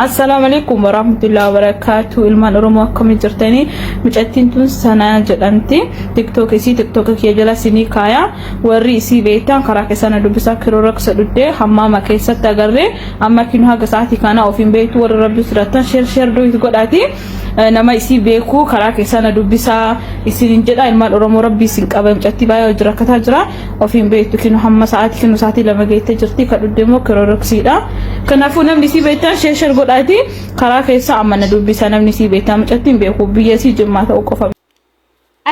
السلام عليكم ورحمة الله وبركاته. ilmaan oromoo akkam jirtanii mucattiin tun sana jedhamti tiktok kee jala sinii kaaya warri isii beektan karaa keessana dubbisaa kiroo raksa dhuddee hammaama keessatti agarree amma kinu haga sa'aatii kana ofiin beektu warra rabbi siratan share doit godhaati nama isii beeku karaa keessana dubbisaa isin jedha ilmaan oromoo rabbi isin qaba mucatti baay'ee jira kataa jira ofiin beektu kinu hamma sa'aatii lama geette jirti kadhuddee moo kiroo raksiidha kanaafuu namni isii beektan share godhaati karaa keessa amana dubbisa namni isii beektan mucattiin beeku biyya isii jimmaa ta'uu qofa.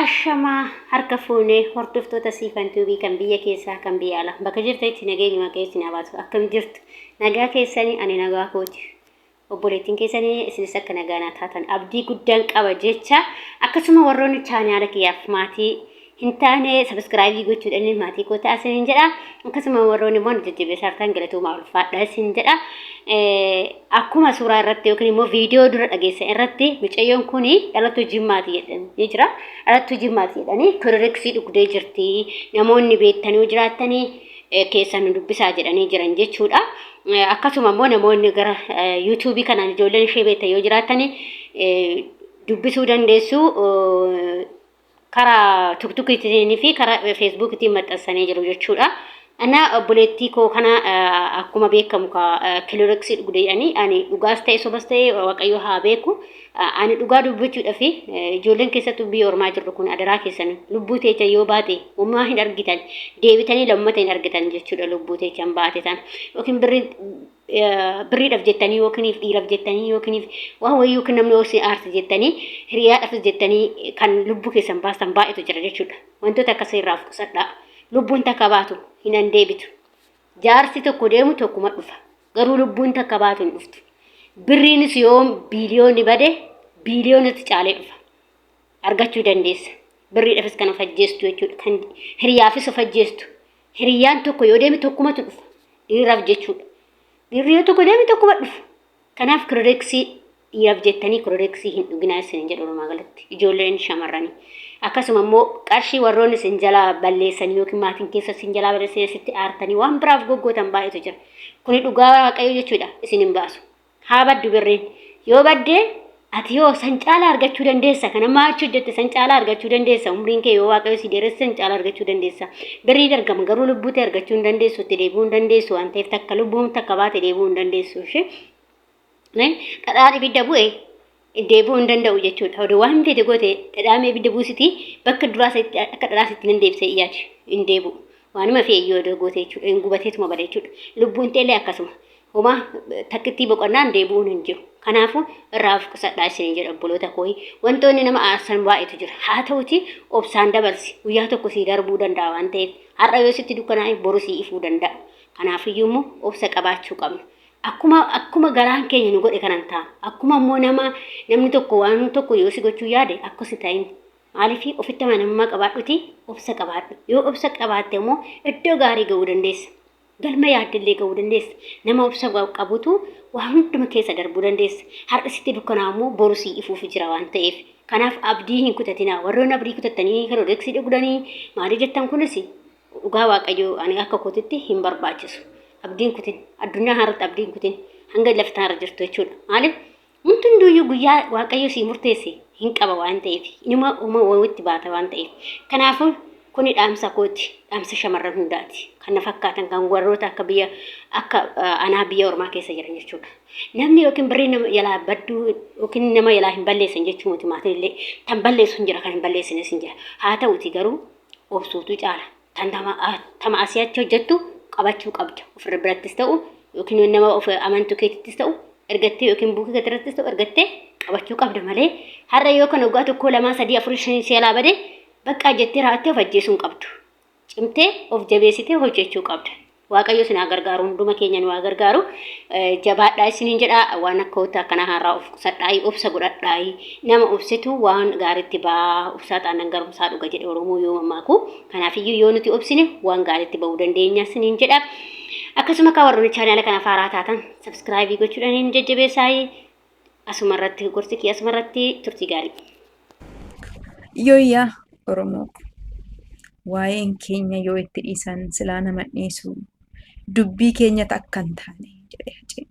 Ashama harka fuunee hordoftoota siifantuubii kan biyya keessaa kan biyya alaa bakka jirtanitti nageenyuma keessi na baatu akkam jirtu nagaa keessanii ani nagaa kooti obboleettiin keessanii isinis akka nagaa taatan abdii guddaan qaba jecha akkasuma warroonni chaanaala kiyyaaf maatii hin taane subscribe gochuudhaan maatii koo ta'asin jedha akkasuma warroonni immoo jajjabeessartaan galatooma ulfaadhaa isin jedha akkuma suuraa irratti yookiin immoo viidiyoo dura dhageessa irratti mucayyoon kuni dhalattuu jimmaati jedhanii jira dhalattuu jimmaati jedhanii kiroreksii dhugdee jirti namoonni beektanii jiraatanii keessan dubbisaa jedhanii jiran jechuudha akkasuma immoo namoonni gara YouTube kanaan ijoolleen ishee beektan yoo jiraatanii dubbisuu dandeessu karaa tiktokiitiin fi karaa feesbuukiitiin maxxansanii jiru jechuudha. Ana obboleettii koo kana akkuma beekamu ka kiloreksii dhugdeedhanii ani dhugaas ta'e sobas ta'e waaqayyo haa beeku ani dhugaa dubbachuudha fi ijoolleen keessattuu biyya ormaa jirru kun adaraa keessan lubbuu teecha yoo baate uumaa hin argitan deebitanii lammata hin argitan jechuudha lubbuu teechaan baate tan yookiin birriidhaaf jettanii yookiin dhiiraaf jettanii yookiin waan wayii yookiin namni hoosii aarti jettanii hiriyaadhaaf jettanii kan lubbuu keessan baastan baay'eetu jira jechuudha wantoota akkasii irraa of qusadhaa lubbuun takka baatu hin deebitu jaarsi tokko deemu tokkuma dhufa garuu lubbuun takka baatu hin dhuftu birriinis yoo biiliyoonni bade biiliyoonatti caalee dhufa argachuu dandeessa birriidhaafis kan fajjeestu jechuudha kan hiriyaafis fajjeestu hiriyaan tokko yoo deeme tokkumatu dhufa dhiiraaf jechuudha dhiirri yoo tokko deeme tokkuma dhufa kanaaf kiroreksii dhiiraaf jettanii kiroreksii hin dhuginaa isin jedhu magaalatti ijoolleen shamarranii akkasuma immoo qarshii warroonni isin jalaa balleessan yookiin maatiin keessa isin jalaa balleessan sitti aartanii waan biraaf goggootan baay'eetu jira kuni dhugaa waaqayyo jechuudha isin hin baasu haa baddu birreen yoo baddee ati yoo san caalaa argachuu dandeessa kana maachi hojjette san caalaa argachuu dandeessa umriin kee yoo waaqayyo si dheeresse san caalaa argachuu dandeessa birrii dargama garuu lubbuu ta'e argachuu hin dandeessu itti deebi'uu hin dandeessu waan ta'eef takka lubbuun takka baate deebi'uu hin dandeessu ishee dhadhaan ibidda bu'e deebi'uu hin danda'u jechuudha oduu waan fedhe goote dhadhaamee ibidda buusiti bakka duraas akka dhadhaasitti nan deebisee iyyaati hin deebi'u waanuma feeyyoo oduu goote jechuudha hin gubateetuma bada jechuudha lubbuun teellee akkasuma homaa takkittii boqonnaan deebi'uun hin jiru kanaafuu irraaf qusadhaa isin jedha obboloota kooyi wantoonni nama aarsan baay'eetu jira haa ta'uti obsaan dabarsi guyyaa tokko sii darbuu danda'a waan ta'eef har'a yoo sitti dukkanaa'e boru sii ifuu danda'a kanaafiyyuu immoo obsa qabaachuu qabna akkuma garaan keenya nu godhe kanan ta'a akkuma immoo namni tokko waan tokko yoo si gochuu yaade akkasi ta'in maaliif ofitti amanamummaa qabaadhuti obsa qabaadhu yoo obsa qabaatte immoo iddoo gaarii ga'uu dandeessa galma yaaddillee ga'uu dandeessa nama obsa qabutu waan hunduma keessa darbuu dandeessa har'a sitti dukkanaa immoo boru sii ifuuf jira waan ta'eef kanaaf abdii hin kutatinaa warroonni abdii kutatanii kiroreksii dhugdanii maali jettan kunis dhugaa waaqayyoo ani akka kootitti hin barbaachisu abdiin kutin addunyaa harratti abdiin kutin hanga laftaan irra jirtu jechuudha maaliif hunduyyuu guyyaa waaqayyo sii murteesse hin qaba waan ta'eef inuma walitti baata waan ta'eef kanaafuu kuni dhaamsa kooti dhaamsa shamarran hundaati kan na fakkaatan kan warroota akka anaa biyya ormaa keessa jiran jechuudha namni yookiin birrii nama yalaa badduu yookiin nama yalaa hin balleessan jechuun muti maatillee tan balleessu hin jira kan hin balleessines hin jira haa ta'uti garuu obsuutu caala tan tama asiyaatti hojjettu qabachuu qabda ofirra birattis ta'u yookiin nama of amantuu keetittis ta'u ergattee yookiin buukii gatirrattis ta'u ergattee qabachuu qabda malee har'a yoo kan waggaa tokko lama sadii afur shan seelaa bade bakka jettee raattee of ajjeesuu hin qabdu cimtee of jabeessitee hojjechuu qabda waaqayyo isin gargaaru hunduma keenya nu gargaaru jabaadhaa isiniin jedha waan akka wanta akkana har'aa of qusadhaa obsa godhadhaa nama obsitu waan gaariitti baa obsaa xaanan garumsaa dhuga jedhe oromoo yoo mamaaku kanaafiyyuu yoo nuti obsine waan gaariitti ba'uu dandeenya isiniin jedha akkasuma akka warroonni chaanaala kana faaraa taatan subscribe gochuudhaan hin jajjabeessaa asumarratti gorsi kiyya asumarratti turtii gaarii Yoyyaa Oromoo waa'een keenya yoo itti dhiisan silaa nama dhiisu dubbii keenya takkan taane jedhe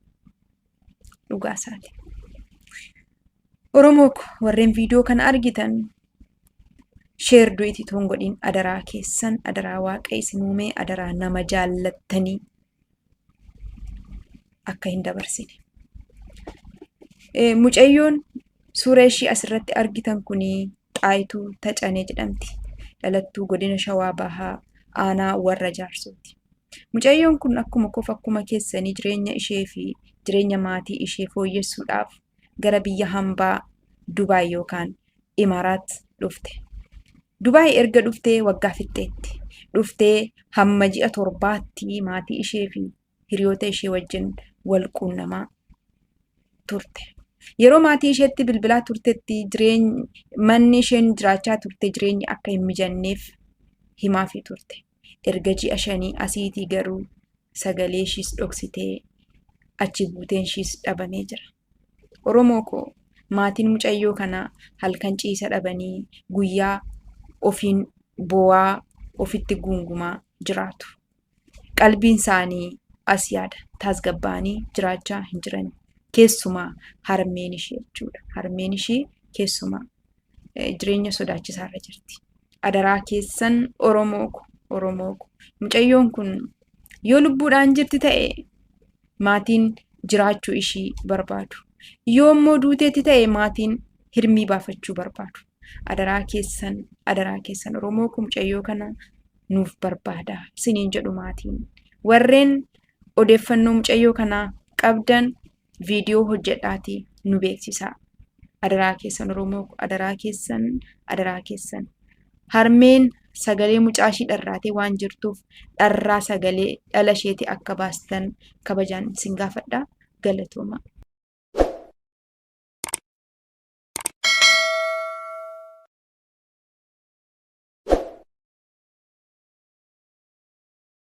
dhugaa isaati. Oromoo ko warreen viidiyoo kana argitan sheer du'iti toon godhin adaraa keessan adaraa waaqa isin uumee adaraa nama jaallattanii akka hin dabarsine. Mucayyoon suura ishii asirratti argitan kuni Xaayituu Tacanee jedhamti. Dhalattuu godina Shawaa Bahaa aanaa warra Jaarsooti. Mucayyoon kun akkuma keessanii jireenya ishee fi jireenya maatii ishee fooyyessuudhaaf gara biyya hambaa Dubaay yookaan Imaraat dhufte. Dubaay erga dhuftee waggaa fixxeetti. Dhuftee hamma ji'a 7tti maatii ishee fi hiriyoota ishee wajjin wal quunnamaa turte. Yeroo maatii isheetti bilbilaa turtetti manni isheen jiraachaa turte jireenyi akka hin mijanneef himaafii turte. Erga ji'a 5 asiitii garuu sagalee ishiis dhoksitee achi buuteen ishiis dhabamee jira. Oromoo ko maatiin mucayyoo kana halkan ciisa dhabanii guyyaa ofiin boo'aa ofitti guungumaa jiraatu. Qalbiin isaanii as yaada tasgabbaanii jiraachaa hin jiran. Keessumaa harmeen ishee jechuudha. Harmeen ishee keessumaa jireenya sodaachisaarra jirti. Adaraa keessan Oromoo ko mucayyoon kun yoo lubbuudhaan jirti ta'e maatiin jiraachuu ishii barbaadu. Yoo immoo duuteetti ta'e maatiin hirmii baafachuu barbaadu. Adaraa keessan Oromoo ko mucayyoo kana nuuf barbaada isiniin jedhu maatiin. Warreen odeeffannoo mucayyoo kanaa qabdan viidiyoo hojjedhaatii nu beeksisaa. Adaraa keessan Oromoo ko adaraa keessan. Harmeen sagalee mucaashii dharraatee waan jirtuuf dharraa sagalee dhala isheetii akka baastan kabajaan isin gaafadha. Galatooma.